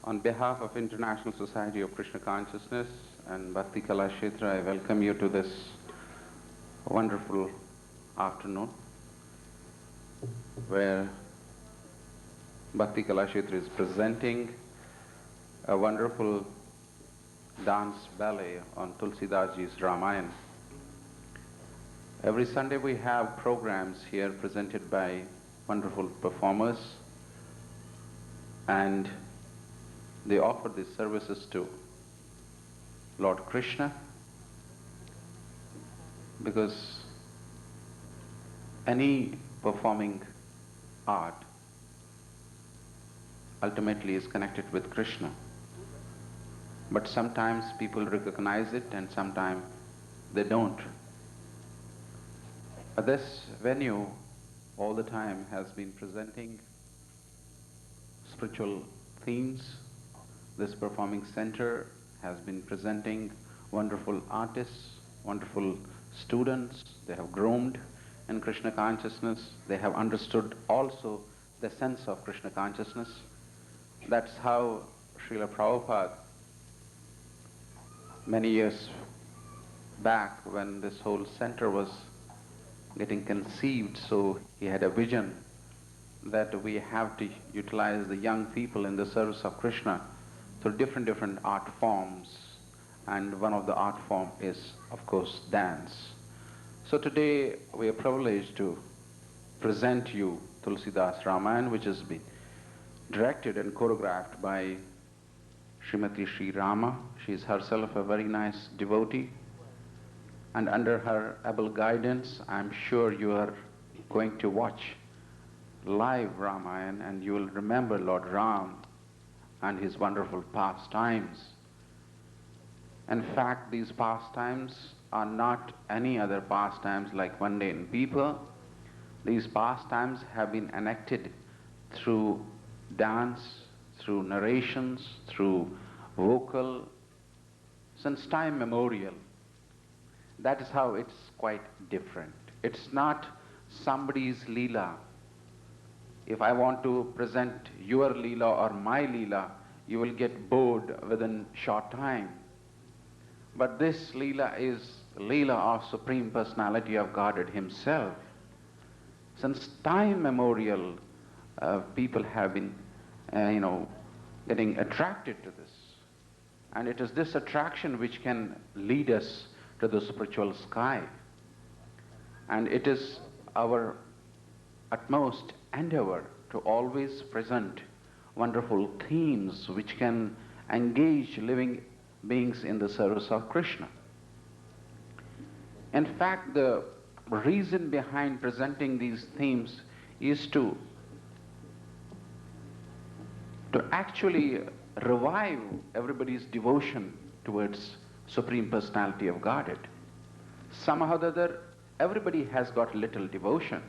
On behalf of International Society of Krishna Consciousness and Bhakti Kalakshetra, I welcome you to this wonderful afternoon where Bhakti Kalakshetra is presenting a wonderful dance ballet on Tulsidas Ji's Ramayana. Every Sunday we have programs here presented by wonderful performers, and they offer these services to Lord Krishna, because any performing art ultimately is connected with Krishna. But sometimes people recognize it and sometimes they don't. But this venue all the time has been presenting spiritual themes. This performing center has been presenting wonderful artists, wonderful students. They have groomed in Krishna consciousness. They have understood also the sense of Krishna consciousness. That's how Srila Prabhupada, many years back when this whole center was getting conceived, so he had a vision that we have to utilize the young people in the service of Krishna through different art forms, and one of the art form is, of course, dance. So today we are privileged to present you Tulsidas Ramayana, which has been directed and choreographed by Srimati Sri Rama. She is herself a very nice devotee, and under her able guidance, I am sure you are going to watch live Ramayana and you will remember Lord Ram and his wonderful pastimes. In fact, these pastimes are not any other pastimes like mundane people. These pastimes have been enacted through dance, through narrations, through vocal, since time memorial. That is how it's quite different. It's not somebody's Leela. If I want to present your Leela or my Leela, you will get bored within short time. But this Leela is Leela of Supreme Personality of Godhead Himself. Since time memorial, people have been, getting attracted to this. And it is this attraction which can lead us to the spiritual sky. And it is our utmost endeavor to always present wonderful themes which can engage living beings in the service of Krishna. In fact, the reason behind presenting these themes is to actually revive everybody's devotion towards Supreme Personality of Godhead. Somehow or other, everybody has got little devotion.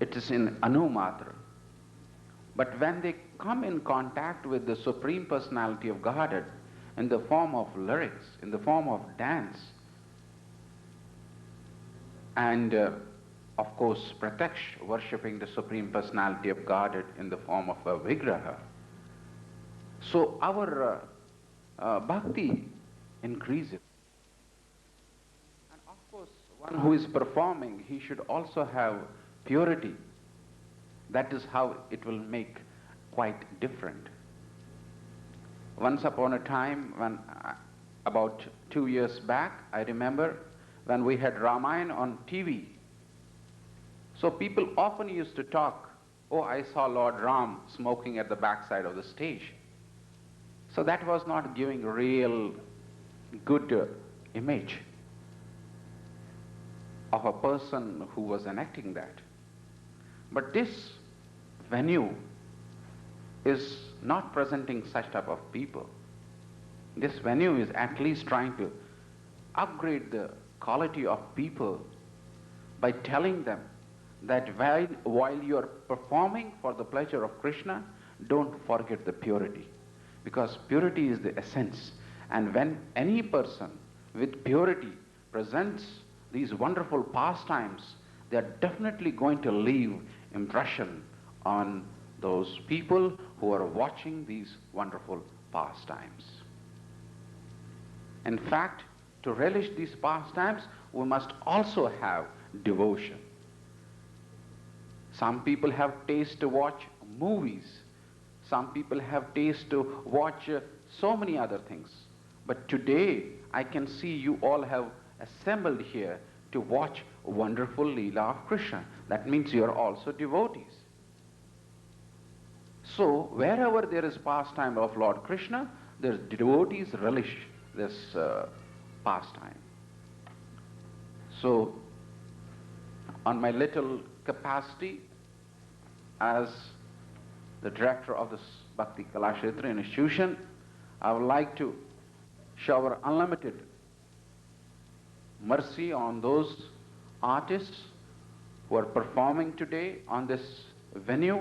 It is in Anumatra. But when they come in contact with the Supreme Personality of Godhead in the form of lyrics, in the form of dance, and of course Pratyaksh, worshipping the Supreme Personality of Godhead in the form of a Vigraha, so our bhakti increases. And of course, one who is performing, he should also have purity. That is how it will make quite different. Once upon a time, when about 2 years back, I remember when we had Ramayana on TV. So people often used to talk, oh, I saw Lord Ram smoking at the backside of the stage. So that was not giving real good image of a person who was enacting that. But this venue is not presenting such type of people. This venue is at least trying to upgrade the quality of people by telling them that while you are performing for the pleasure of Krishna, don't forget the purity. Because purity is the essence. And when any person with purity presents these wonderful pastimes, they are definitely going to leave impression on those people who are watching these wonderful pastimes. In fact, to relish these pastimes, we must also have devotion. Some people have taste to watch movies. Some people have taste to watch so many other things. But today, I can see you all have assembled here to watch a wonderful Leela of Krishna. That means you are also devotees. So, wherever there is pastime of Lord Krishna, the devotees relish this pastime. So, on my little capacity as the director of this Bhakti Kalakshetra institution, I would like to shower unlimited mercy on those artists who are performing today on this venue.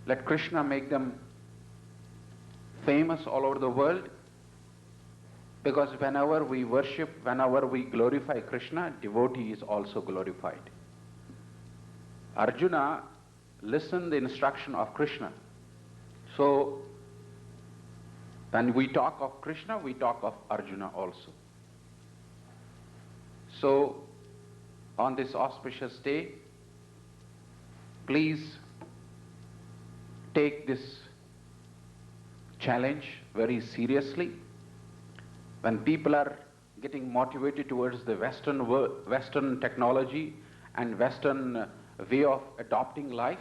Let Krishna make them famous all over the world, because whenever we worship, whenever we glorify Krishna, devotee is also glorified. Arjuna listened the instruction of Krishna. So, when we talk of Krishna, we talk of Arjuna also. So, on this auspicious day, please take this challenge very seriously. When people are getting motivated towards the Western technology and Western way of adopting life,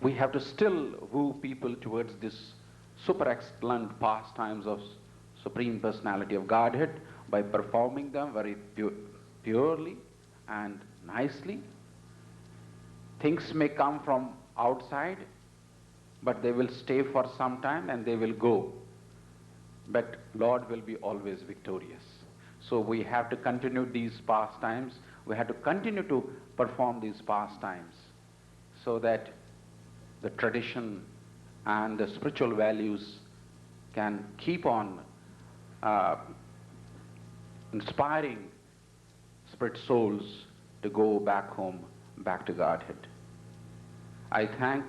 we have to still woo people towards this super excellent pastimes of Supreme Personality of Godhead by performing them very purely and nicely. Things may come from outside, but they will stay for some time and they will go. But Lord will be always victorious. So we have to continue these pastimes. We have to continue to perform these pastimes so that the tradition and the spiritual values can keep on inspiring spirit souls to go back home, back to Godhead. I thank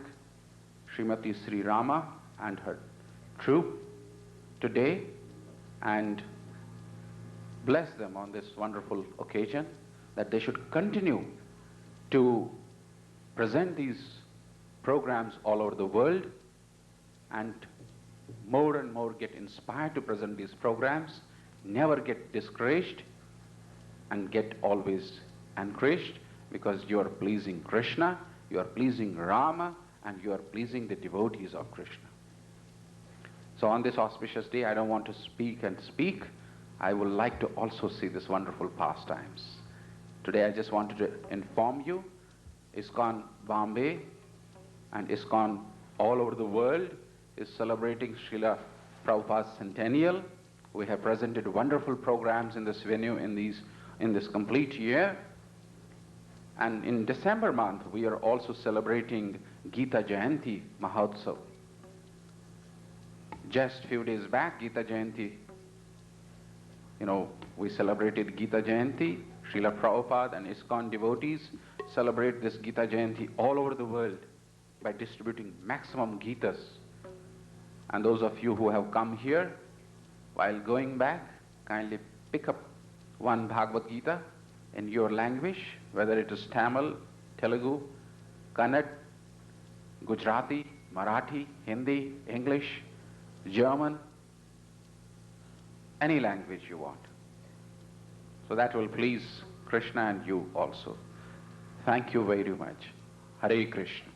Srimati Sri Rama and her troop today and bless them on this wonderful occasion, that they should continue to present these programs all over the world and more get inspired to present these programs, never get discouraged and get always encouraged, because you are pleasing Krishna, you are pleasing Rama, and you are pleasing the devotees of Krishna. So on this auspicious day, I don't want to speak and speak. I would like to also see this wonderful pastimes. Today I just wanted to inform you, ISKCON Bombay and ISKCON all over the world is celebrating Srila Prabhupada's centennial. We have presented wonderful programs in this venue in this complete year. And in December month, we are also celebrating Gita Jayanti Mahotsav. Just few days back, Gita Jayanti, we celebrated Gita Jayanti. Srila Prabhupada and ISKCON devotees celebrate this Gita Jayanti all over the world by distributing maximum Gitas. And those of you who have come here, while going back, kindly pick up one Bhagavad Gita in your language, whether it is Tamil, Telugu, Kannada, Gujarati, Marathi, Hindi, English, German, any language you want. So that will please Krishna and you also. Thank you very much. Hare Krishna.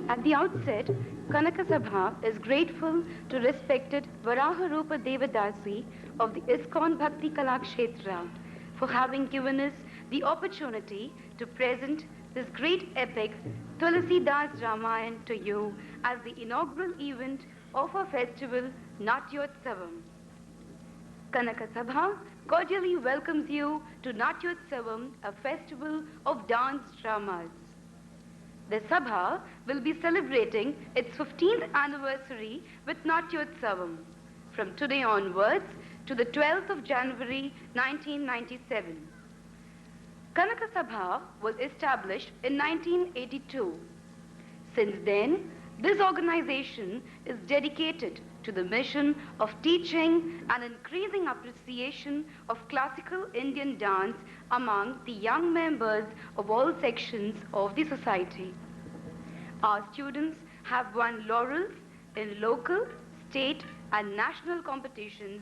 At the outset, Kanaka Sabha is grateful to respected Varaharupa Devadasi of the ISKCON Bhakti Kalakshetra for having given us the opportunity to present this great epic Tulasi Das Ramayan to you as the inaugural event of our festival Natyotsavam. Kanaka Sabha cordially welcomes you to Natyotsavam, a festival of dance dramas. The Sabha will be celebrating its 15th anniversary with Natyotsavam from today onwards to the 12th of January 1997. Kanaka Sabha was established in 1982. Since then, this organization is dedicated to the mission of teaching and increasing appreciation of classical Indian dance among the young members of all sections of the society. Our students have won laurels in local, state, and national competitions.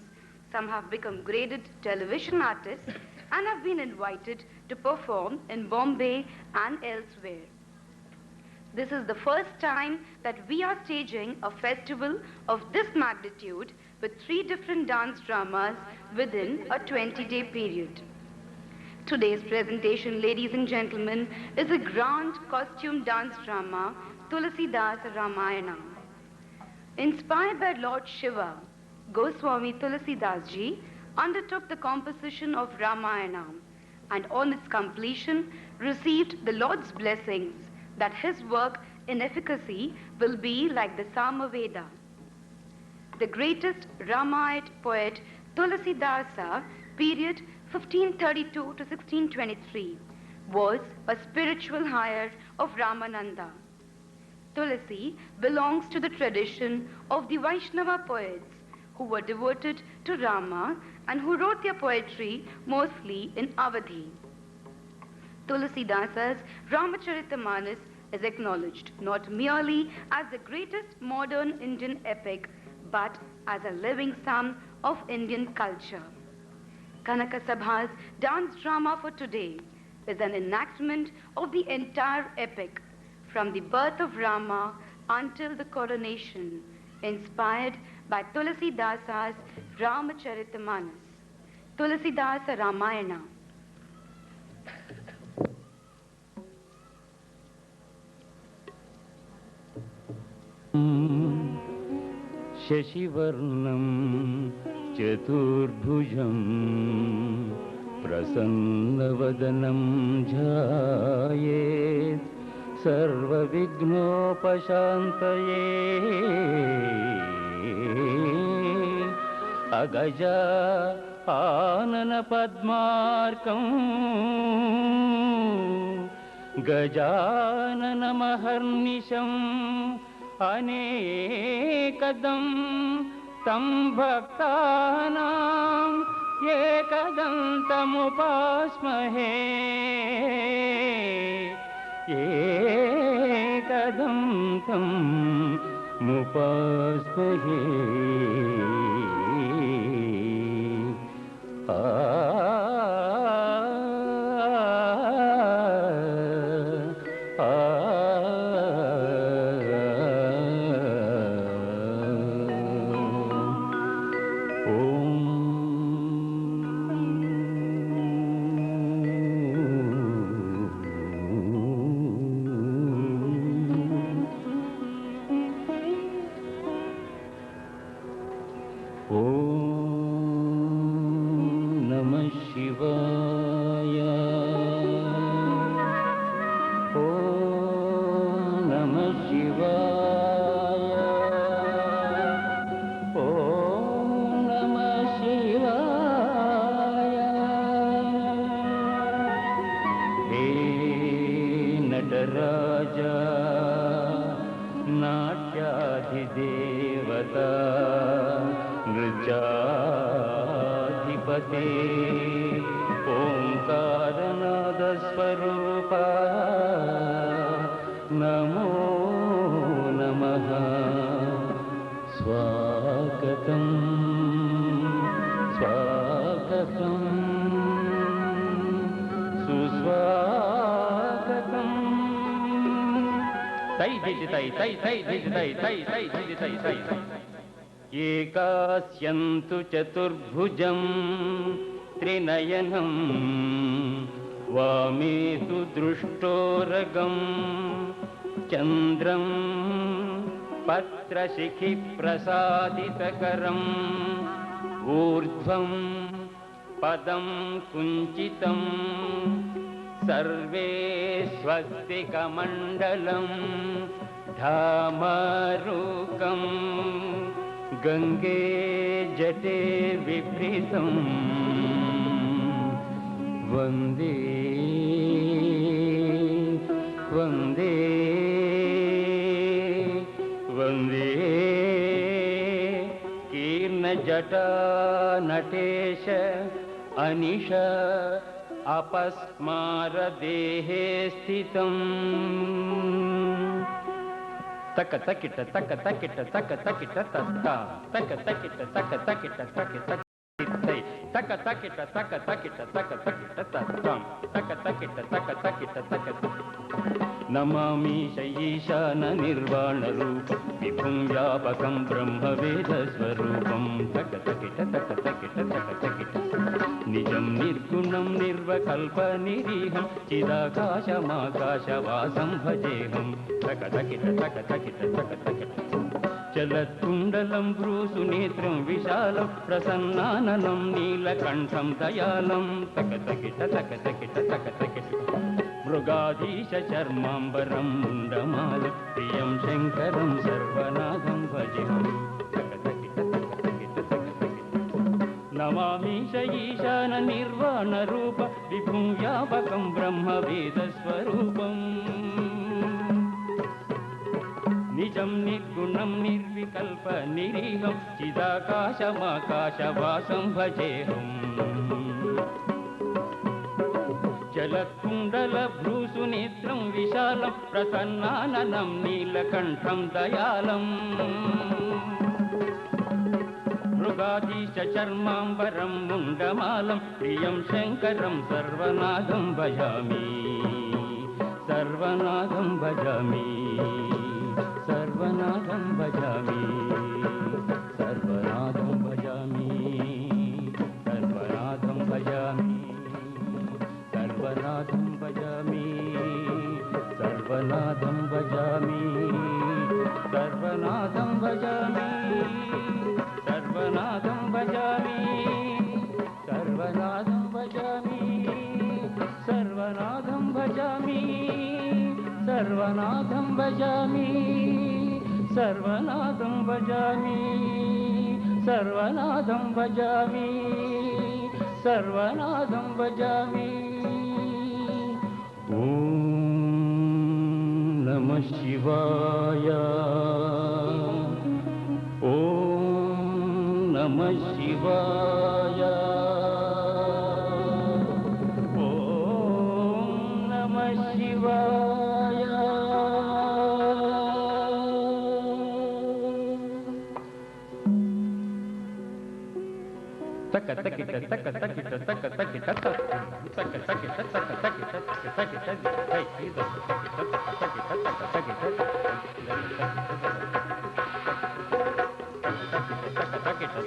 Some have become graded television artists and have been invited to perform in Bombay and elsewhere. This is the first time that we are staging a festival of this magnitude with 3 different dance dramas within a 20-day period. Today's presentation, ladies and gentlemen, is a grand costume dance drama, Tulasi Das Ramayana. Inspired by Lord Shiva, Goswami Tulasi Das Ji undertook the composition of Ramayana and on its completion received the Lord's blessings that his work in efficacy will be like the Samaveda. The greatest Ramayite poet Tulasi Dasa, period 1532 to 1623, was a spiritual heir of Ramananda. Tulasi belongs to the tradition of the Vaishnava poets who were devoted to Rama and who wrote their poetry mostly in Awadhi. Tulasidasa's Ramacharita is acknowledged not merely as the greatest modern Indian epic, but as a living sum of Indian culture. Kanaka Sabha's dance drama for today is an enactment of the entire epic, from the birth of Rama until the coronation, inspired by Tulasidasa's Ramacharita Tulasidasa Ramayana. शशिवर्णं चतुर्भुजं प्रसन्नवदनं ध्यायेत् सर्वविघ्नोपशान्तये अगजा आननपद्मार्कं गजाननमहर्निशम् अनेकदं तं भक्तानां एकदन्तमुपास्महे एकदन्तं मुपास्महे स्वागतम् తై దిది తై తై తై దిది తై తై తై దిది తై తై ఏకాస్యంతు చతుర్భుజం త్రినయనం వామేతు దృష్టోరగం చంద్రం పత్రశిఖి ప్రసాదితకరం ఊర్ధ్వం పదం కుంచితం సర్వే స్వస్తికమండలం ధామారూకం గంగే జటే విభృతం వందే వందే వందే కీర్ణజటా నటేశ అనిశ అపస్మారదేహే స్థితం తక తకిట తక తకిట తక తకిట తక్క తక తకిట తక తకిట తక తక తక తకిట తక తకిట తక తకిట తక్కం తక తకిట తక తకిట తక నమామి శయీశాన నిర్వాణ రూప విభుం వ్యాపకం బ్రహ్మ వేద స్వరూపం తక తకిట తక తకిట తక తకిట నిజం నిర్గుణం నిర్వకల్ప నిరీహం చిదాకాశమాకాశవాసం భజేహం తక తకిట తక తకిట తక తకిట చలత్కుండలం భ్రూసునేత్రం విశాలం ప్రసన్నాననం నీలకంఠం దయాళం తక తకిట తక తకిట తక తకిట మృగాధీశ చర్మాంబరం ముండమాలం ప్రియం శంకరం సర్వనాథం భజేహం తక తకిట తక తకిట తక తకిట నమామి శయీశాన నిర్వాణ రూప విభుం వ్యాపకం బ్రహ్మ వేద స్వరూపం నిజం నిర్గుణం నిర్వికల్ప నిరీహం చిదాకాశమాకాశవాసం భజేహం జలకుండల భ్రూసునేత్రం విశాలం ప్రసన్నాననం నీలకంఠం దయాళం మృగాధీశ చర్మాంబరం ముండమాలం ప్రియం శంకరం సర్వనాథం భజామి సర్వనాథం భజామి సర్వనాథం భజామి సర్వనాథం భజామి సర్వనాథం భజామి సర్వనాథం భజామి సర్వనాథం భజామి సర్వనాథం భజామి సర్వనాథం భజామి సర్వనాథం భజామి సర్వనాథం భజామి సర్వనాథం భజామి సర్వనాథం భజామి సర్వనాథం భజామి సర్వనాథం భజామి ఓం నమః శివాయ ఓం నమః శివాయ ఓం నమః శివాయ తక తకిట తక తకిట తక తకిట తక తకిట తక తకిట తక తకిట హై ఇది తకిట తక తకిట తక తకిట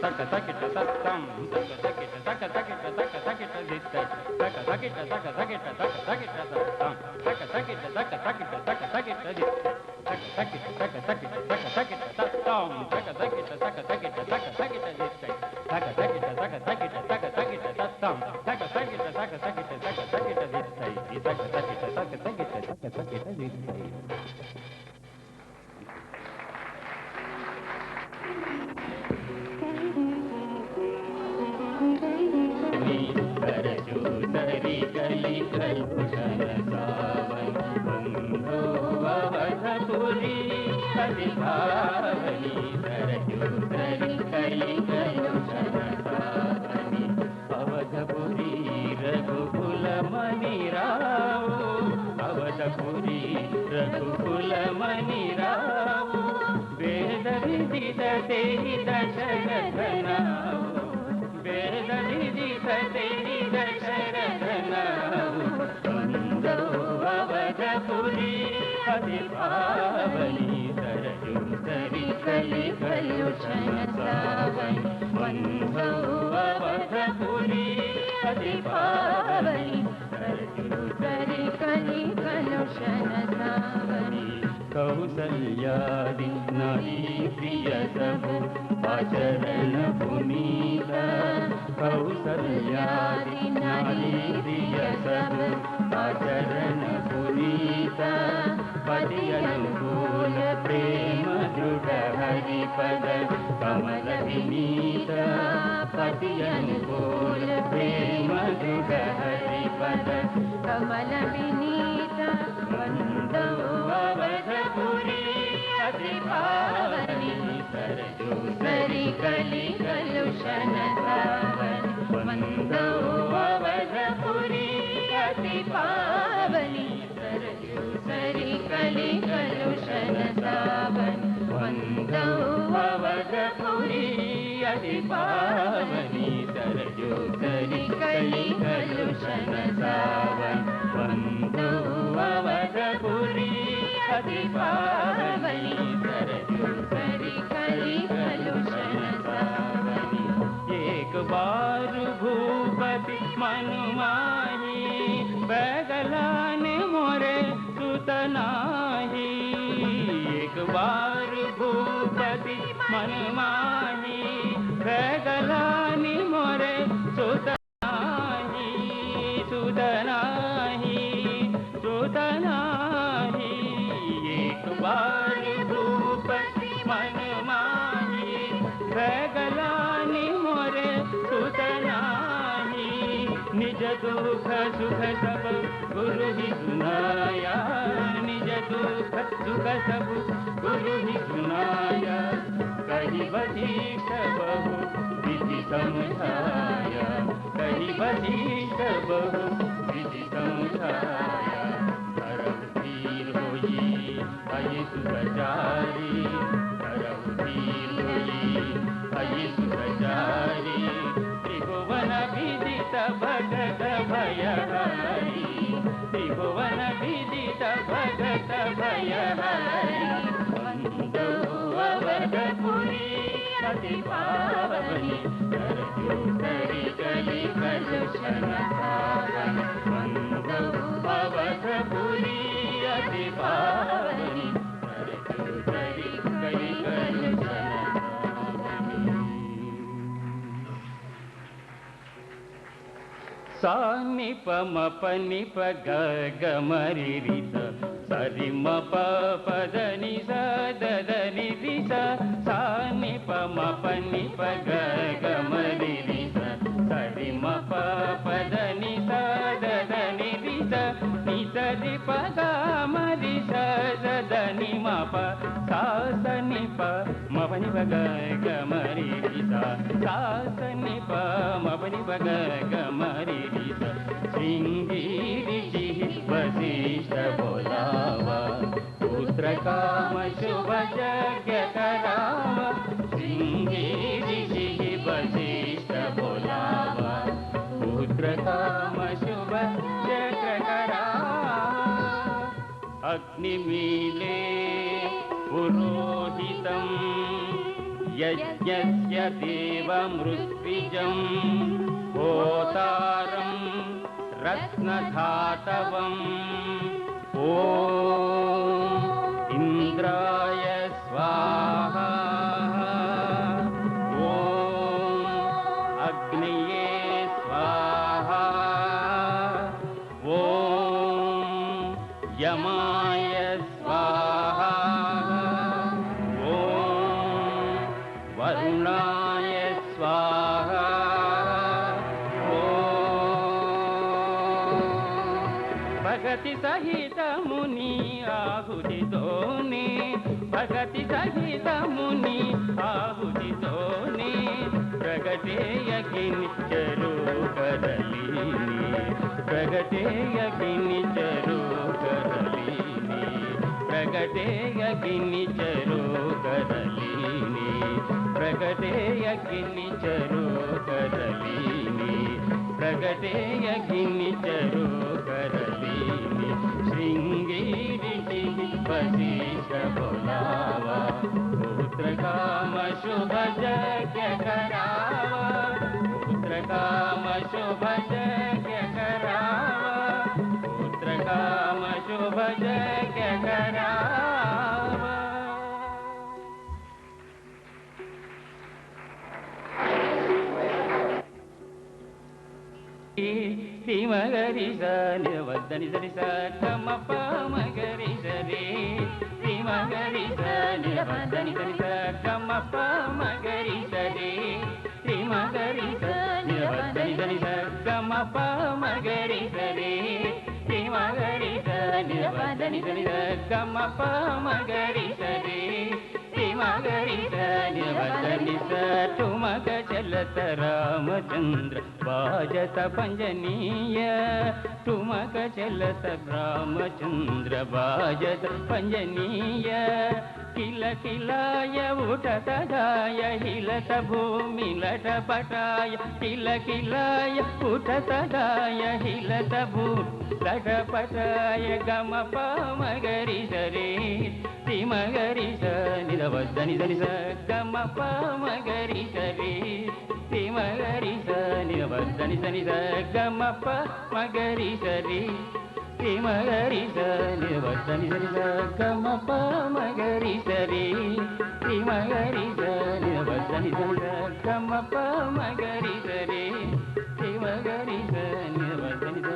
తక తకిట తక్కం తక తకిట తక తకిట తక తకిట దిత్తై తక తకిట తక తకిట తక తకిట తక్కం తక తకిట తక తకిట తక తకిట దిత్తై తక తకిట తక తకిట తక తకిట తక్కం తక తకిట తక తకిట తక తకిట దిత్తై తక తకిట తక తకిట తక తకిట తక్కం తక తకిట తక తకిట తక తకిట దిత్తై తక తకిట తక తకిట తక తకిట దిత్తై करजूतरी कली कलुषण सावन बंधो अवधपुरी अधिभावनी करजूतरी कली कलुषण सावनी अवधपुरी रघुकुल मणि राव अवधपुरी रघुकुल मणि राव वेद विदित तेहि दशरथ नाम वेद विदित तेहि दशरथ नाम बंधो अवधपुरी अति पावनी सरजू सरी कली कलुषण सावनी बंधु अवधपुरी अति पावनी सरजू सरी कली कलुषण सावनी कौसल्यादि नारी प्रिय सबु आचरण पुनीत कौसल्यादि नारी प्रिय सबु आचरण पुनीत पति अनुकूल प्रेम दृढ़ हरिपद कमल विनीत पति अनुकूल प्रेम दृढ़ हरिपद कमल विनीत वंदो अवधपुरी अति पावनी सरजू सरी कली कलुषण सावनी वंदो अवधपुरी अति पावनी सरजू सरी कली कलुषण सावनी वंदो अवधपुरी अति पावनी सरजू सरी कली कलुषण सावनी वंदो अवधपुरी अति पावनी सरजू सरी कली कलुषण सावनी एक बार भूपति मनुमाही बैगलाने मोरे सुतनाही एक बार भूपति मनुमाही बैगलाने मोरे सुतनाही सुतनाही सुतनाही एक बार भूपति मनमाही बैगलानी मोरे सुतनाही निज दुख सुख सब गुरु ही सुनाया निज दुख सुख सब गुरु ही सुनाया कहीं वशिष्ठ बहु विधि समझाया कहीं वशिष्ठ बहु विधि समझाया करब धीर होई अये सुखचारी करब धीर होई अये सुखचारी त्रिभुवन विदित भगत भयहारी त्रिभुवन विदित भगत भयहारी वंदो अवधपुरी अति पावनी सरजू सरी कली कलुषण सावनी वंदो अवधपुरी अति पावनी सरजू सरी कली कलुषण सा निप मप निप ग ग मरि रि स सरि म प प द नि स द द नि रि स सा निप मप निप ग ग मरि रि स सरि म प प द नि स द द नि रि स नि स रि प ग म रि स द द नि म प सा स नि प म प नि प ग ग मरि रि स सा स नि प म प नि प ग ग मरि रि स श्रृंगीरी जी वशिष्ठ बोलावा पुत्र काम शुभ यज्ञ करावा श्रृंगीरी जी वशिष्ठ बोलावा पुत्र काम शुभ यज्ञ करावा अग्निमीले पुरोहितं यज्ञस्य देवमृत्विजं होतारं रत्नधातवम् ॐ इन्द्राय स्वाहा ॐ अग्नये स्वाहा ॐ यमाय स्वाहा ॐ वरुणाय स्वाहा भगति सहित मुनि आहुति दोने भगति सहित मुनि आहुति दोने प्रगटे यज्ञ चरो करलीनी प्रगटे यज्ञ चरो करलीनी प्रगटे यज्ञ चरो करलीनी प्रगटे यज्ञ चरो करलीनी प्रगटे यज्ञ चरो करलीनी श्रृंगीरी वशिष्ठ बोलावा, पुत्र काम शुभ यज्ञ करावा, पुत्र काम शुभ यज्ञ करावा, पुत्र काम शुभ यज्ञ करावा. శ్రీమగరి సని వద్దని సరి సమ మగరి సరి శ్రీమగరి సని వద్దని సరి సమ మగరి సరి శ్రీమగరి సని వద్దని సరి సమ మగరి సరి శ్రీమగరి సని వద్దని సరి సమ మగరి సరి శ్రీమగరి సని వద్దని తుమక చలత రామచంద్ర बाजत पंजनीय तुमक चलत रामचंद्र बाजत पंजनीय किल किलाय उठत जाय हिलत भूमि लट पटाय किल किलाय उठत जाय हिलत भूमि लट पटाय गम मगरी सरे श्रीमगरी सनि वद्दनि सनि स गम मगरी सरे श्रीमगरी सनि वद्दनि सनि स गम मगरी सरे श्रीमगरी सनि वद्दनि सनि स गम मगरी सरे श्रीमगरी सनि वद्दनि सनि स गम मगरी सरे श्रीमगरी सनि वद्दनि स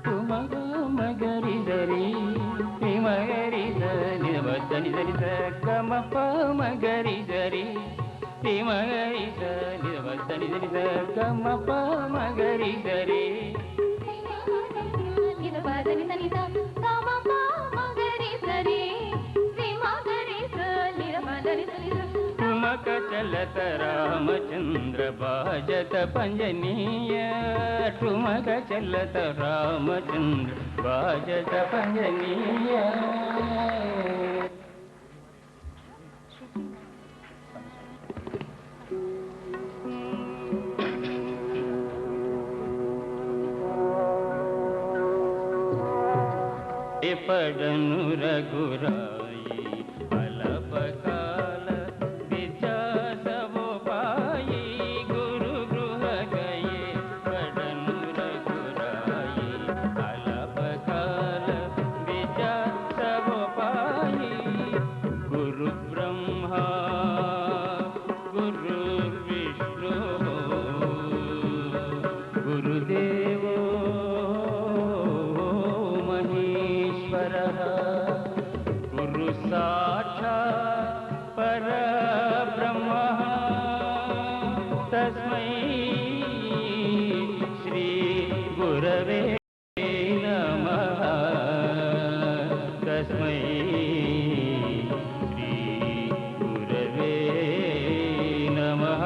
तुमग मगरी सरे श्रीमगरी सनि वद्दनि सनि स गम मगरी सरे श्रीमगरी सनि वद्दनि सनि स गम मगरी सरे तुमक चलत रामचंद्र बाजत पंजनीय तुमक चलत रामचंद्र बाजत पंजनीय पडनु रघुराई अलपकाल विद्या सबो पाई गुरु गृह गए पडनु रघुराई अलपकाल विद्या सबो पाई गुरु ब्रह्मा गुरु विष्णु गुरुदेवो गुरु साक्षात् परब्रह्म तस्मै श्री गुरवे नमः तस्मै श्री गुरवे नमः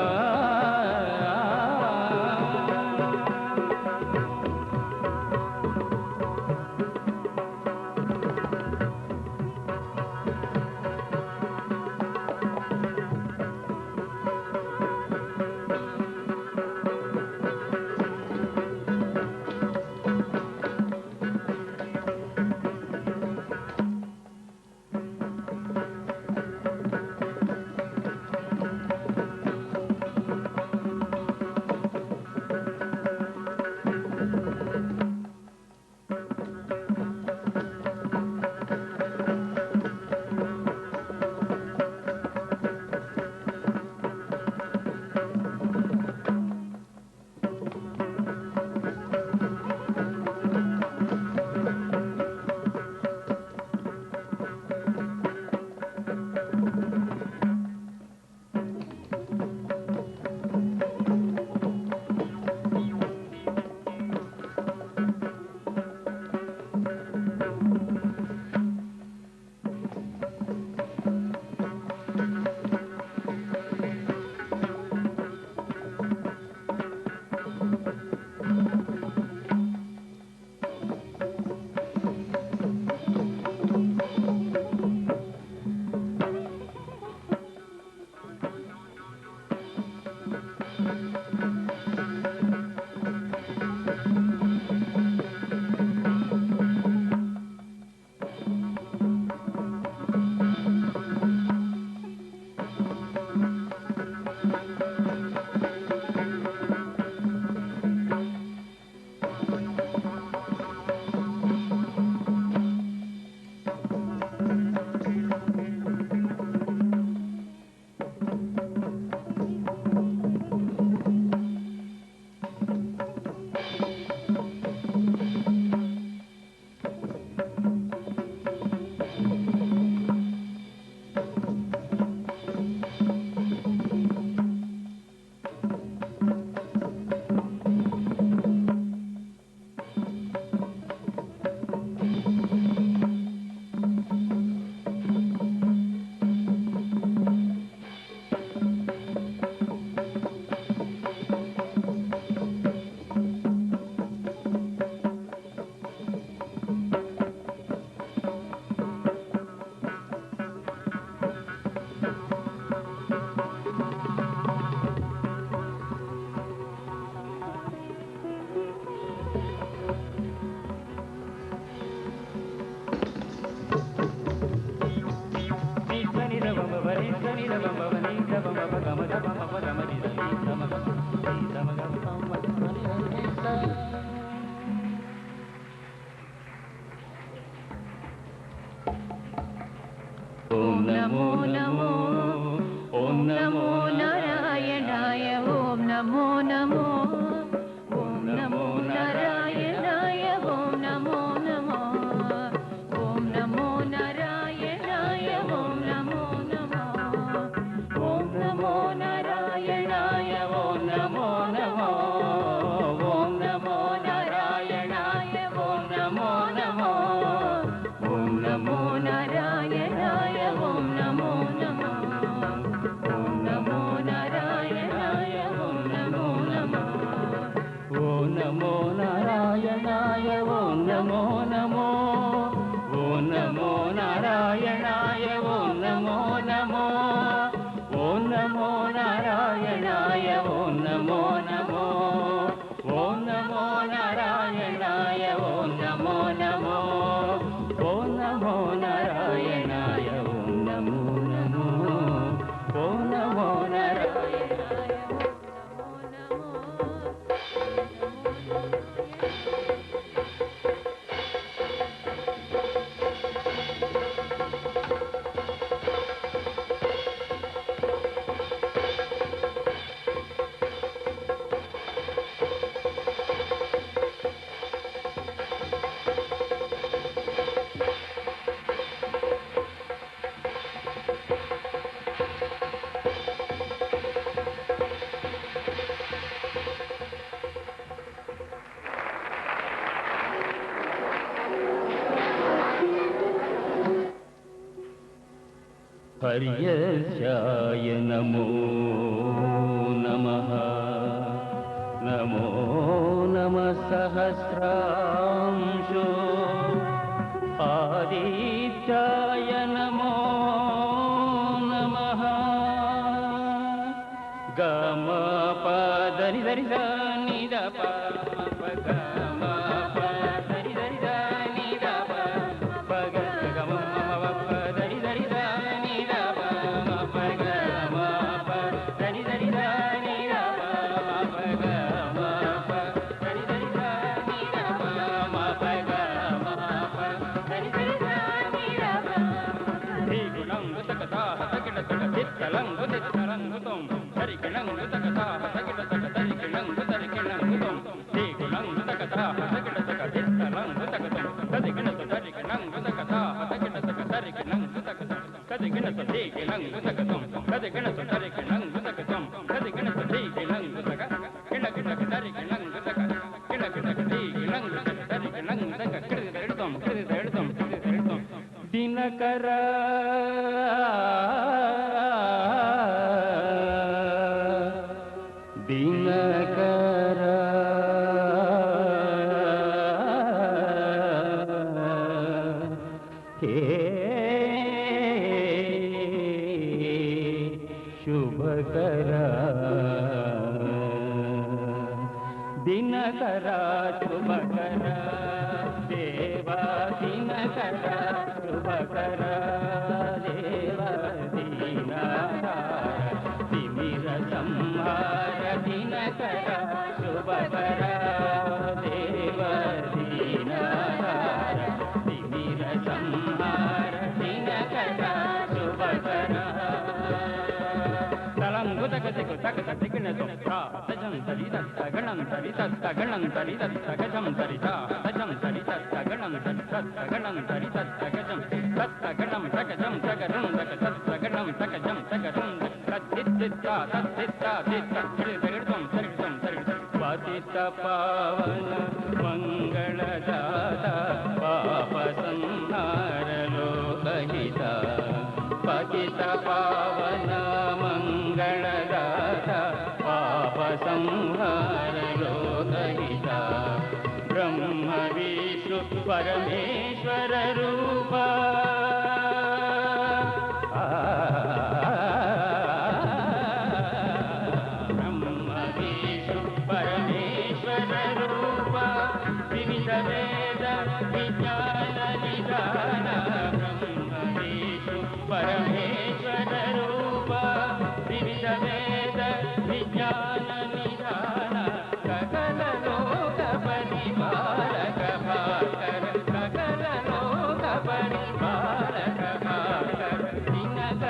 नमो नमो ॐ नमो नारायणाय ॐ नमो नमो ॐ नमो नारायणाय ॐ नमो नमो ॐ नमो नारायणाय ॐ नमो नमो ॐ नमो नारायणाय ॐ नमो नमो ॐ नमो नारायणाय ॐ नमो नमो ॐ नमो नारायणाय ॐ नमो नमो ॐ नमो नारायणाय ॐ नमो नमो ॐ नमो नारायणाय ॐ नमो नमो ॐ नमो नारायणाय ॐ नमो नमो ॐ नमो नारायणाय ॐ नमो नमो ॐ नमो नारायणाय ॐ नमो नमो ॐ नमो नारायणाय ॐ नमो नमो ॐ नमो नारायणाय हर्यस्याय नमो नमः नमो नमः सहस्रांशो आदित्याय नमो नमः गम पदनि दरि नि द प गम पदनि दरि नि द प ग गम म प दरि दरि नि द प ग म प दरि दरि नि द प ग म प दरि दरि नि द प म प ग म प दरि दरि नि द प धी गुणं गुतकथा हतकिट तक चित्तलं गुतित्तलं गुतं हरि गुणं गुतकथा हतकिट तक तरि गुणं गुतरि गुणं गुतं धी गुणं गुतकथा हतकिट तक चित्तलं गुतकतं तदि गुणत तरि गुणं गुतकथा हतकिट तक तरि गुणं गुतकतं तदि गुणत धी गुणं गुतकतं तदि गुणत तरि गुणं गुतकतं तदि गुणत धी गुणं गुतक गिण गिणक तरि गुणं गुतक गिण गिणक धी गुणं गुतक तरि गुणं गुतक कृदिदळितं कृदिदळितं कृदिदळितं दिनकर दिनकर हे शुभकर दिनकर शुभकर देवा दिनकर शुभकर देवा दीनाधार तिमिर संहार दिनकर शुभकर देव दीनाधार तिमिर संहार दिनकर शुभकर तलंगुतक तक तटिकिन सुप्रा तजं तरि तत्तगणं तरि तत्तगणं तरि तत्तगजं तरिता तजं तरि तत्तगणं तरि तत्तगणं तरि तत्तगजं तत्तगणं तगजं तगरुं तग तत्तगणं तगजं तगरुं तत्तित्ता तत्तित्ता तित्तगिरितं तरितं तरितं पतित पावन मंगलदाता पाप संहार लोकहिता पतित पावन मंगलदाता पाप संहार लोकहिता ब्रह्म विष्णु परमेश्वर रूपा ब्रह्म विष्णु परमेश्वर रूपा विविध वेद विज्ञान निधान ब्रह्म विष्णु परमेश्वर रूपा विविध वेद विज्ञान निधान सकल लोक परिपालक भाकर सकल लोक परिपालक भाकर दिनकर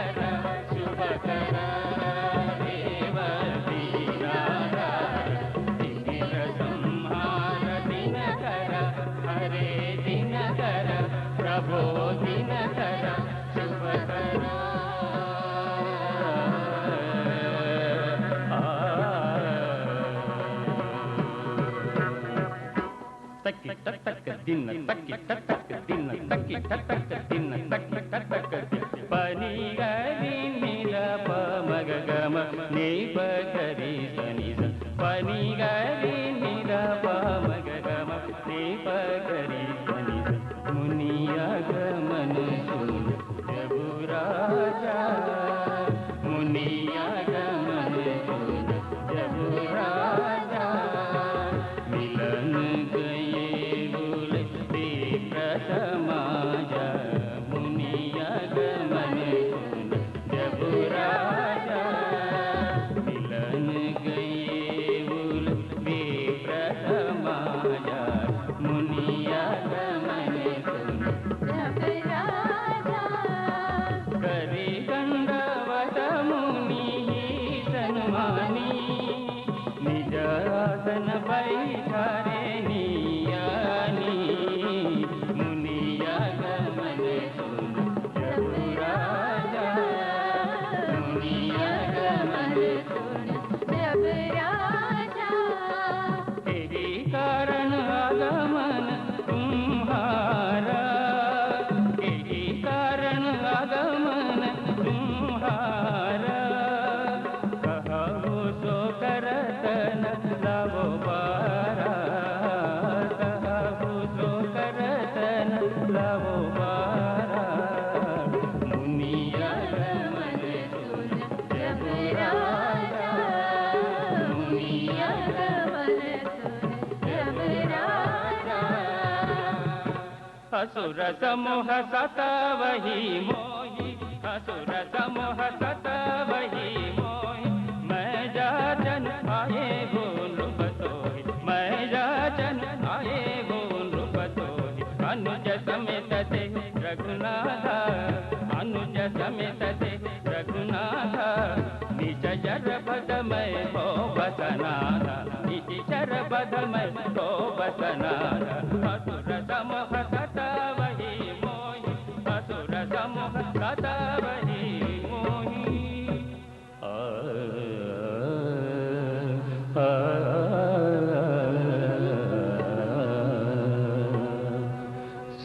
ದಿನ ತಕ್ಕಿ ತಕ್ಕ ದಿನ ತಕ್ಕಿ ತಕ್ಕ ದಿನ ತಕ್ಕಿ ತಕ್ಕ ಪನಿ ಗರಿ ನಿದ ಪ ಮಗ ಗಮ ನೀ ಪ ಗರಿ ಸನಿ ಸ ಪನಿ ಗರಿ ನಿದ ಪ ಮಗ ಗಮ ನೀ ಪ ಗರಿ ಸನಿ ಸ ಮುನಿಯ ಗಮನ ಸುನ ಜಬು ರಾಜಾ ಮುನಿಯ ಗಮನ ಸುನ जब राजा मिलन गए बोले समाजा मुनिया गमन सुन जब राजा मिलन गए बोले समाजा मुनिया गमन सुन जब राजा करी गंधवत मुनि सन्मानी निजासन बैठारे नियानी मुनिया गमन सुन जब राजा मुनिया गमन सुन जब राजा तेरे कारण आगमन तुम्हारा तेरे कारण आगमन तुम्हारा कहो सो करतन लावो बारा कहो सो करतन लावो बारा मुनिया गमन सुन जब राजा मुनिया गमन सुन जब राजा असुर समूह सत वही मोही असुर समूह सत वही मोही मैं जाचन आए बोल बतोहि मैं जाचन आए बोल बतोहि अनुज समेत ते रघुनाथ अनुज समेत ते रघुनाथ निज जर पद मैं हो बसनाथ निज जर पद मैं हो बसनाथ असुर समूह सत वही मोहि असुर समूह सत वही मोहि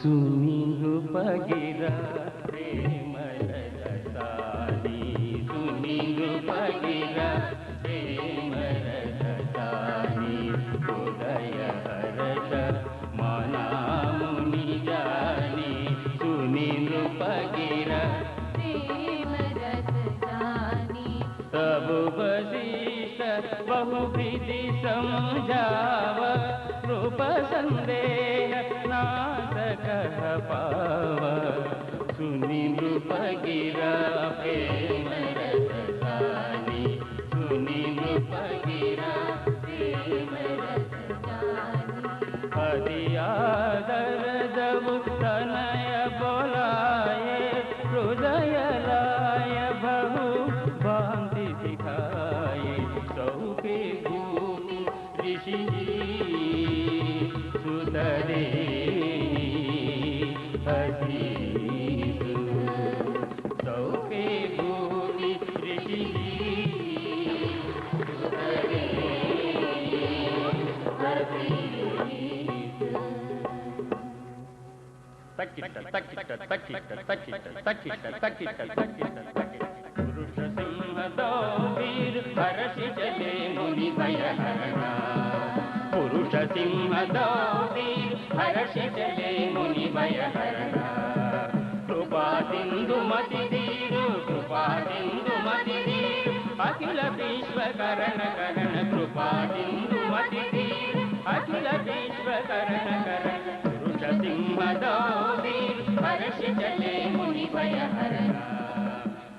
सुनी रूपगिरा प्रेम रसानी सुनी रूपगिरा प्रेम रसानी उदय हर्ष मना मुनि जानी सुनी रूपगिरा प्रेम रसानी तब वशिष्ठ बहुविधि समझाव रूप संदेह नाथ कह पाव सुनी नृपगिरा प्रेम रसानी सुनी नृपगिरा प्रेम रसानी हरि आदर जब तनय बोलाए हृदय लाय बहु भांति दिखाए सौके भूमि ऋषि सुतरे हसीसु सौके भूमि ऋषि सुतरे हसीसु तक्किट तक्किट तक्किट तक्किट तक्किट तक्किट तक्किट पुरुष सिंह दो वीर हर्षि चले मुनि भय हरणा पुरुष सिंह दो वीर हर्षि चले मुनि भय हरणा कृपा सिंधु मति धीर कृपा सिंधु मति धीर अखिल विश्व करण करण कृपा सिंधु मति धीर अखिल विश्व करण करण पुरुष सिंह दो वीर हर्षि चले मुनि भय हरणा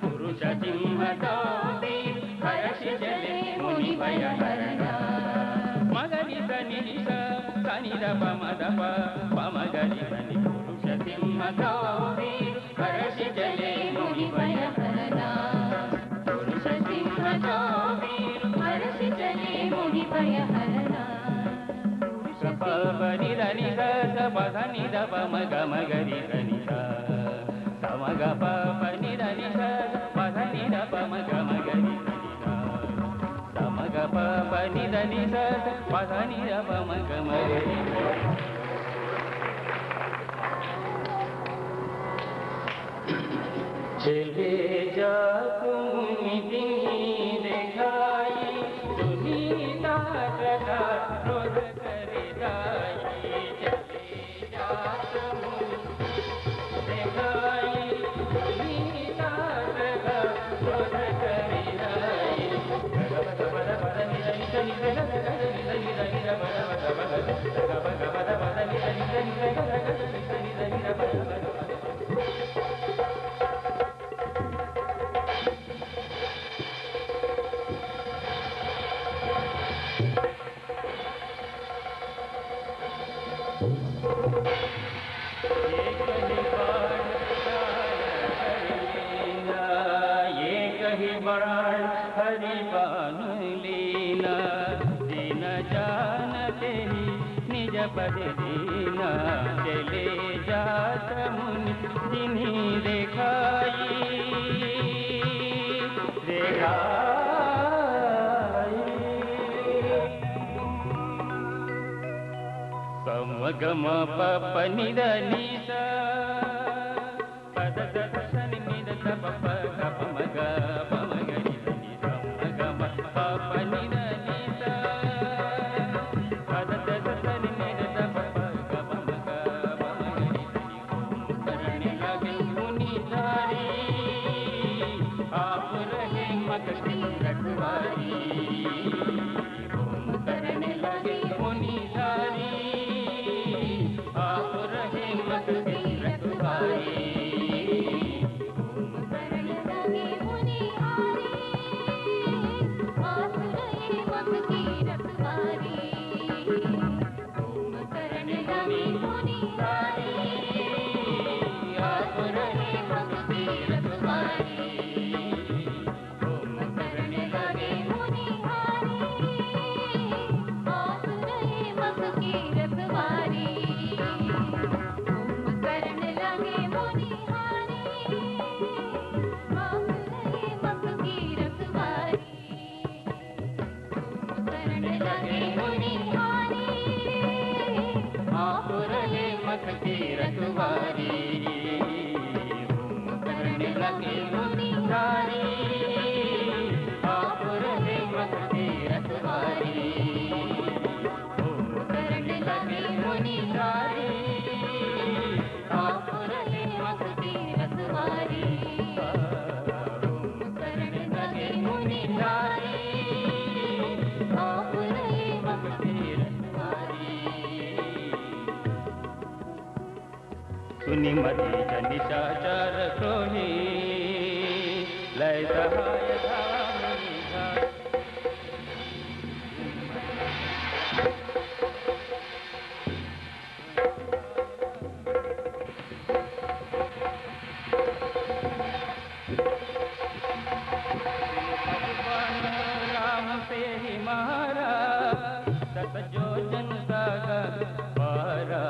पुरुष सिंह दो वीर हर्षि चले मुनि भय हरणा मगरि सनि स सनि द प म द प प म गरि सनि पुरुष सिंह दो वीर हर्षि चले मुनि भय हरणा पुरुष सिंह दो वीर हर्षि चले मुनि भय हरणा प प नि द नि स स प ध नि द प म ग म गरि सनि स स म ग प प नि द नि स प ध नि द प म ग म गरि सनि स स म ग प प नि द नि स प ध नि द प म ग म गरि चले जा तुम इतनी दिखाई सुनीता सदा रोज करे दाई चले जा तुम दिखाई सुनीता सदा रोज करे दाई हरि पान लीना दीन जानते ही निज पद दीना चले जात मुनि जिन्हीं दिखाई कम गम पप निद निसा पद दर्शन निद तप प मग सुनि मति जनिशाचार सोही लय सहाय राम से ही मारा सत जो जन सागा पारा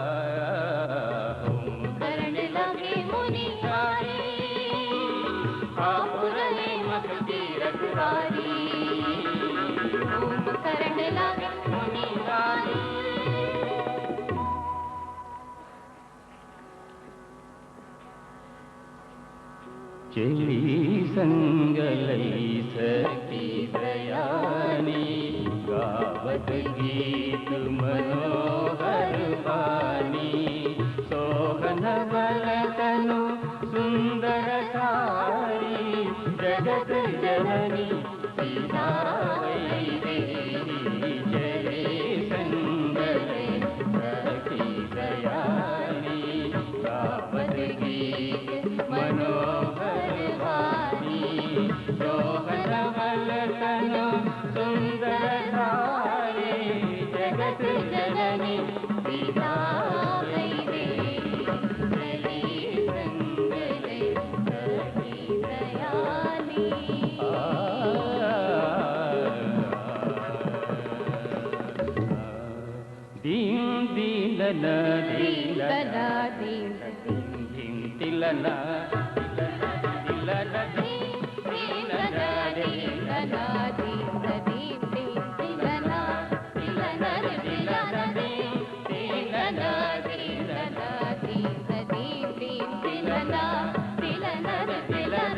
चली संगलई सखी दयानी गावत गीत मनोहर पानी सोहन बल तनु सुंदर सारी जगत जननी सीता वै देवी चले संगलई सखी दयानी गावत गीत मनोहर सोहन बल तनु सुंदर सारे जगत जननी सीता वै देवी चली संगले सखी दयानी दीन दीलना दीलना दीन तिलना तिलना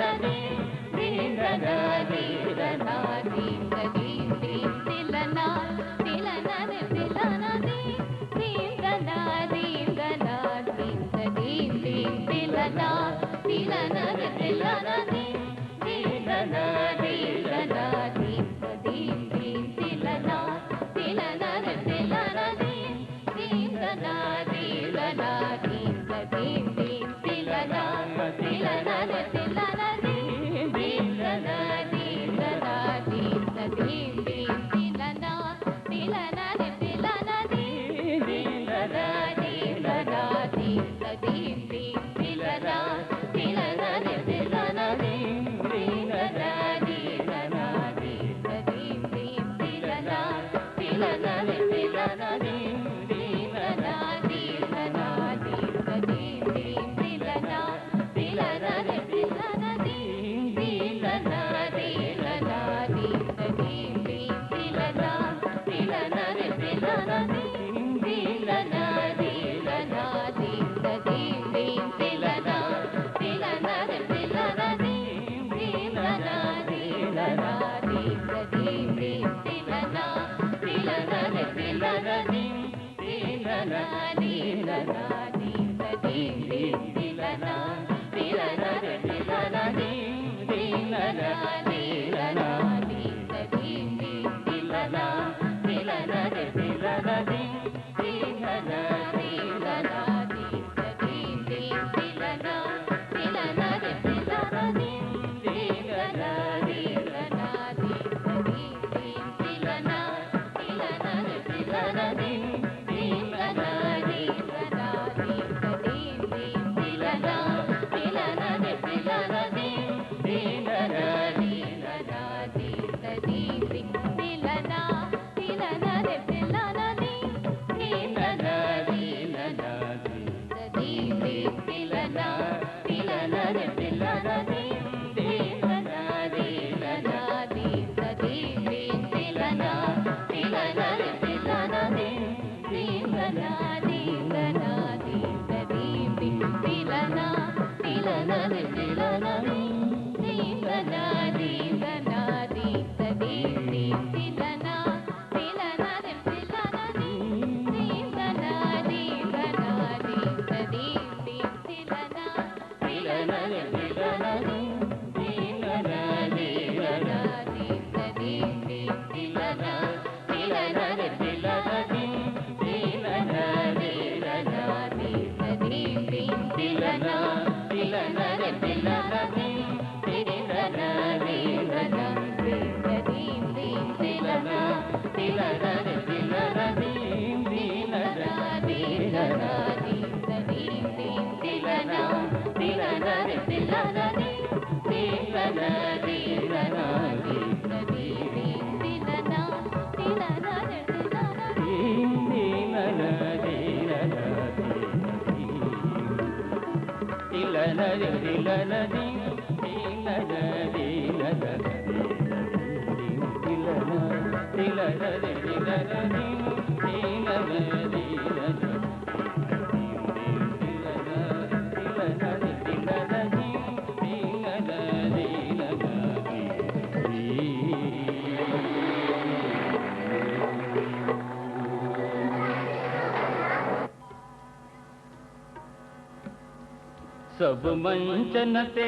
सब मंचन ते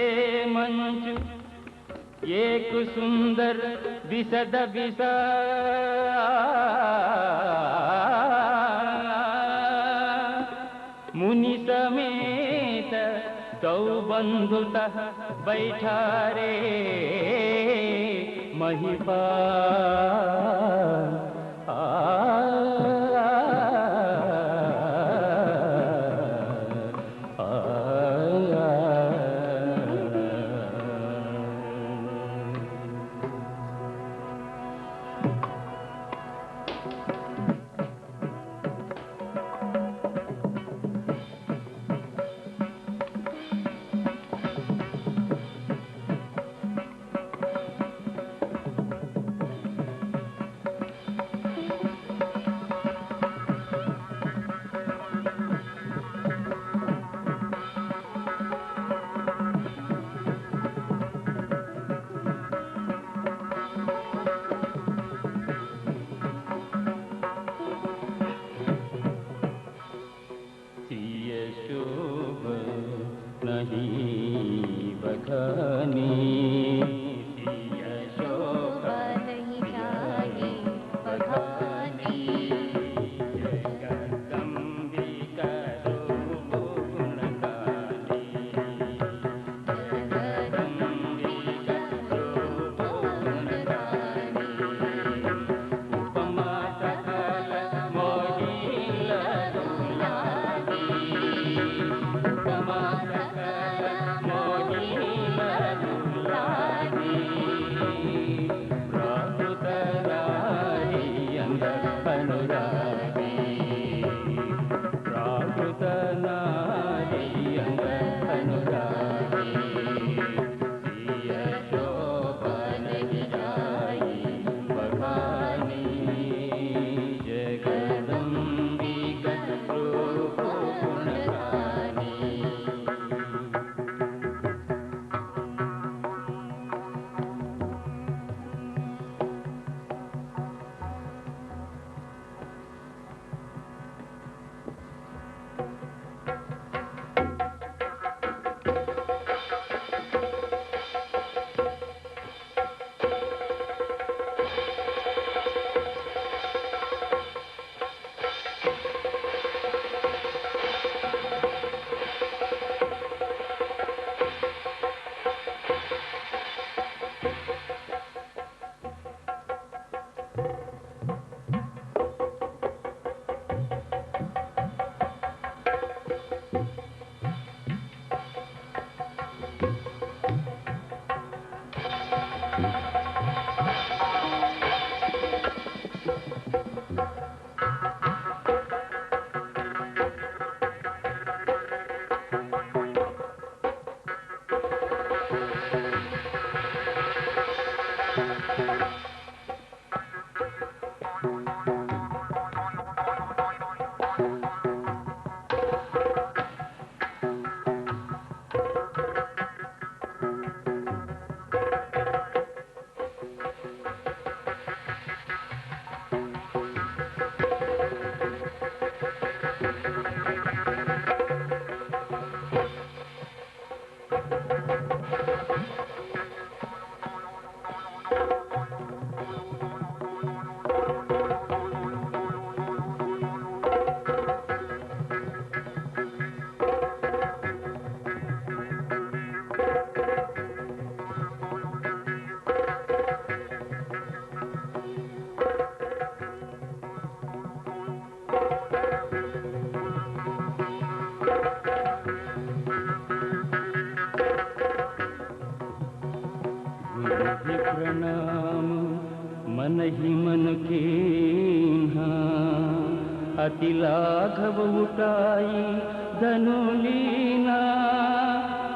मंचु एक सुंदर विशद विसा मुनि समेत दौ बंधुतः बैठा रे महिपा प्रणाम मन ही मन कीन्हा अति लाघव उठाई धनु लीना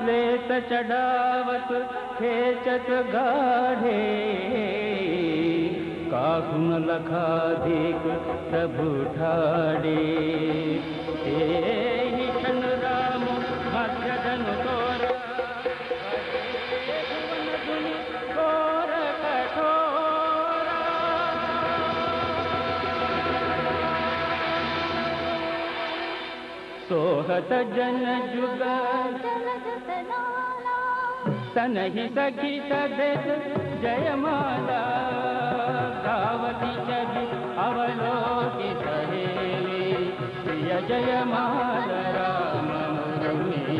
लेत चढ़ावत खेचत गाढ़े काहु न लखाधिक प्रभु ठाड़े ही क्षण राम मध्य धनु तोर सोहत जन जुग सनहि सखी सदेत जयमाला गावती छवि अवलोकि सहेली प्रिय जयमाला राम मुरली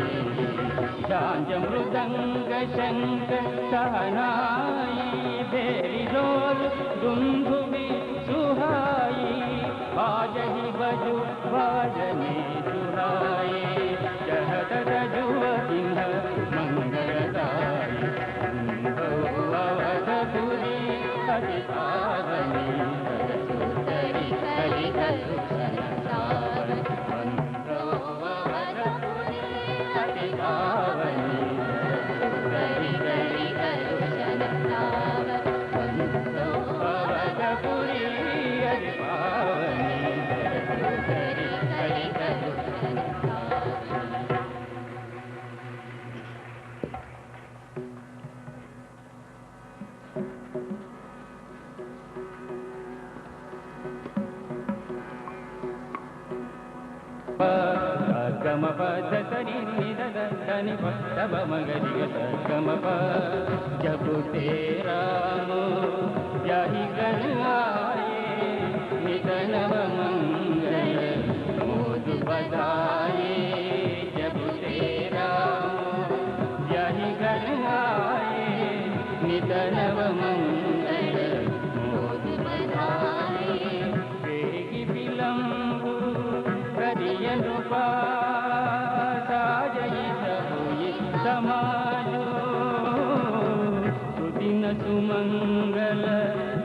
झांझ मृदंग शंख सहनाई भेरी ढोल दुंदुभि सुहाई बाजहि बजु बाजने जहत रजुव सिंह मंगलदाई अवधपुरी हरि पावनी सुंदरी हरि करुषण सावर अवधपुरी हरि पावनी सुंदरी हरि करुषण सावर अवधपुरी हरि पावनी सुंदरी हरि करुषण गम पद तनि निद नि प तब मगरि ग गम प जब तेरा यही गण आए नित नव मंगल मोद बधाए जब तेरा यही गण आए नित नव मंगल मोद बधाए वेगी विलंब करियनु साजई सबुई समाजो सुदिन सुमंगल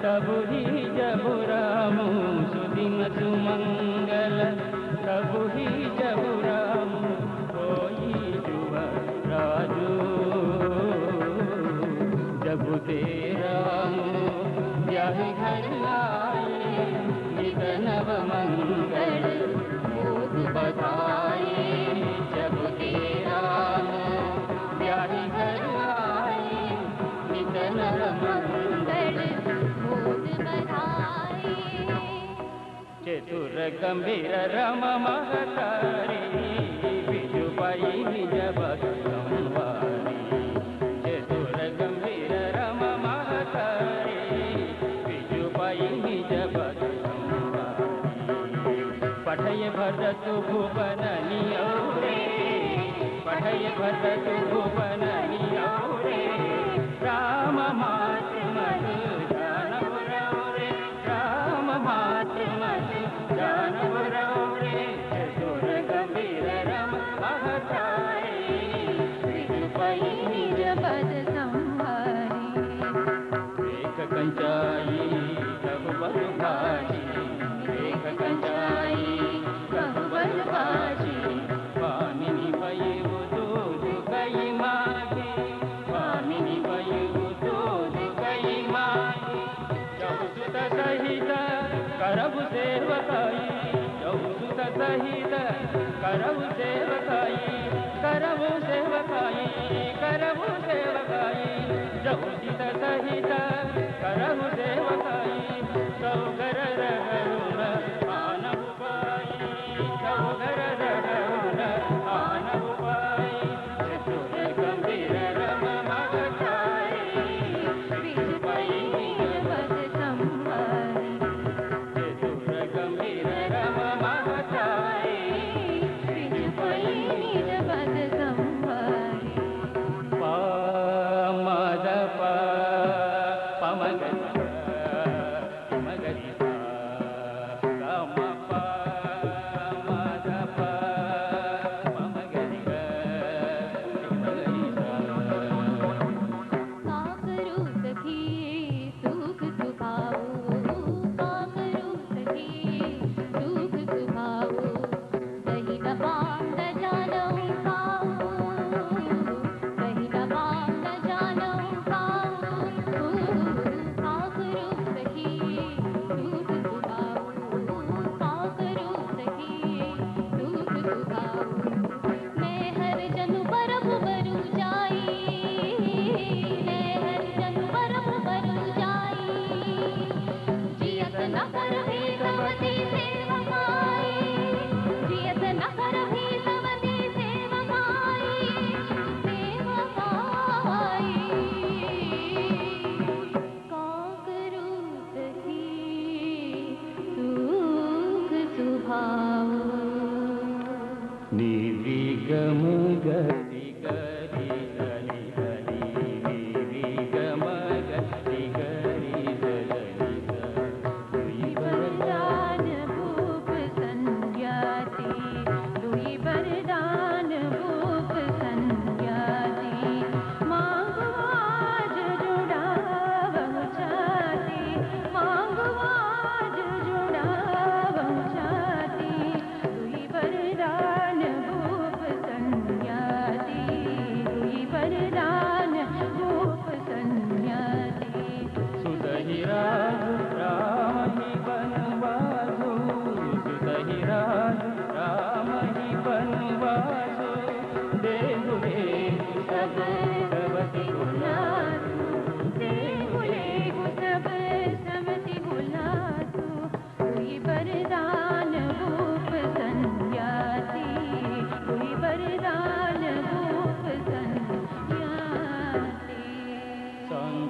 तबुही जबु रामु सुदिन सुमंगल तबुही जबु रामु कोई जुव राजू जबु तेरा यही घर आए नित नव मंगल मोद बधाए जब तेरा यही घर आए नित नव मंगल मोद बधाए चतुर गंभीर रम महतारी बिजु पाई जब संवारी चतुर गंभीर रम महतारी बिजु पाई जब पठय भरतु भुवन नियौरे पठय भरतु भुवन नियौरे राम मातृ मधु जानव रौरे राम मातृ मधु जानव रौरे चतुर गंभीर रम महतारी बिजु पाई निज पद संहारी एक कंचाई सब बल भाजी एक कंचाई बहुबल बाजी पामिनी भयु दूध गई मागे पामिनी भयु दूध गई मागे चौसुत सहित करबु सेवकाई चौसुत सहित करबु सेवकाई करबु सेवकाई करबु सेवकाई चौसुत सहित करबु सेवकाई सौगर रघुन आनव पाई सौगर रघुन आनव पाई चतुर गंभीर रम महतारी बिजु पाई पद संहारी चतुर गंभीर रम महतारी बिजु पाई पद संहारी पा मद पा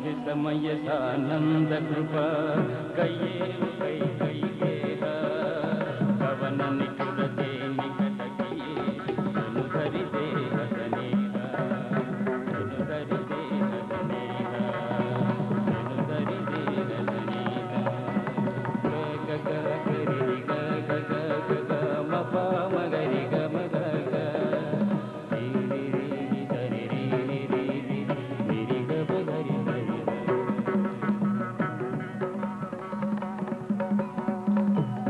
समय सानंद कृपा कये कई कई गेहा कवन निठुर दे निकट किए अनुधरि देह धनेहा अनुधरि देह धनेहा अनुधरि देह धनेहा ग ग गरि ग ग ग ग ग म प म गरि ग म ग ग रि रि रि रि धरि रि रि रि रि रि रि ग ब धरि धरि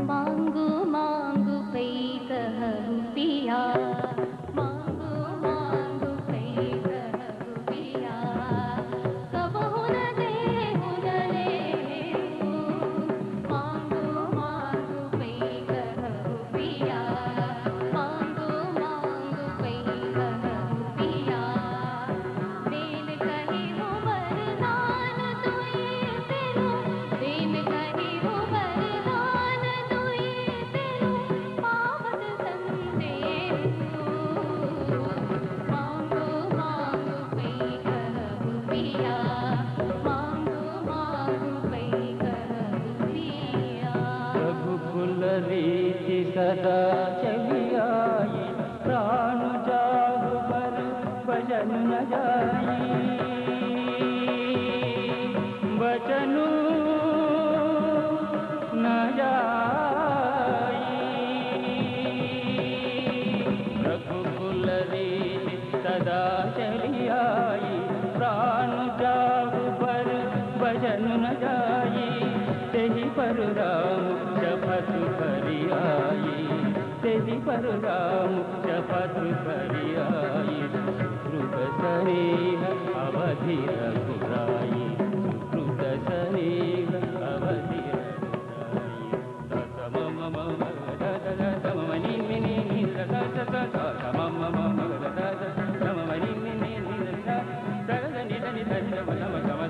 मांगू मांगू पै कहु पिया मांगू मांगू पै कहु पिया कबहु न देहु न लेहु मांगू मांगू पै कहु पिया मांगू मांगू पै कहु पिया देन कहि हो वरदान तुई तेनु देन कहि हो वरदान तुई तेनु पावत संदेहु मांगू मांगू पै कहु पिया मांगू मांगू पै कहु पिया रघुकुल रीति सदा चली आई प्राण जाहु पर भजन न जाई बचनु न जाई रघुकुल रीति सदा चली आई प्राण जाहु पर भजन न जाई तेहि पर राम जपत करि आई तेहि पर राम जपत करि आई सुकृत सनेह अवधि रघुराई सुकृत सनेह अवधि रघुराई दस मम मम दद दद मम नि नि नि नि दद दद दद मम मम दद दद मम नि नि नि नि दद दद नि नि नि दद मम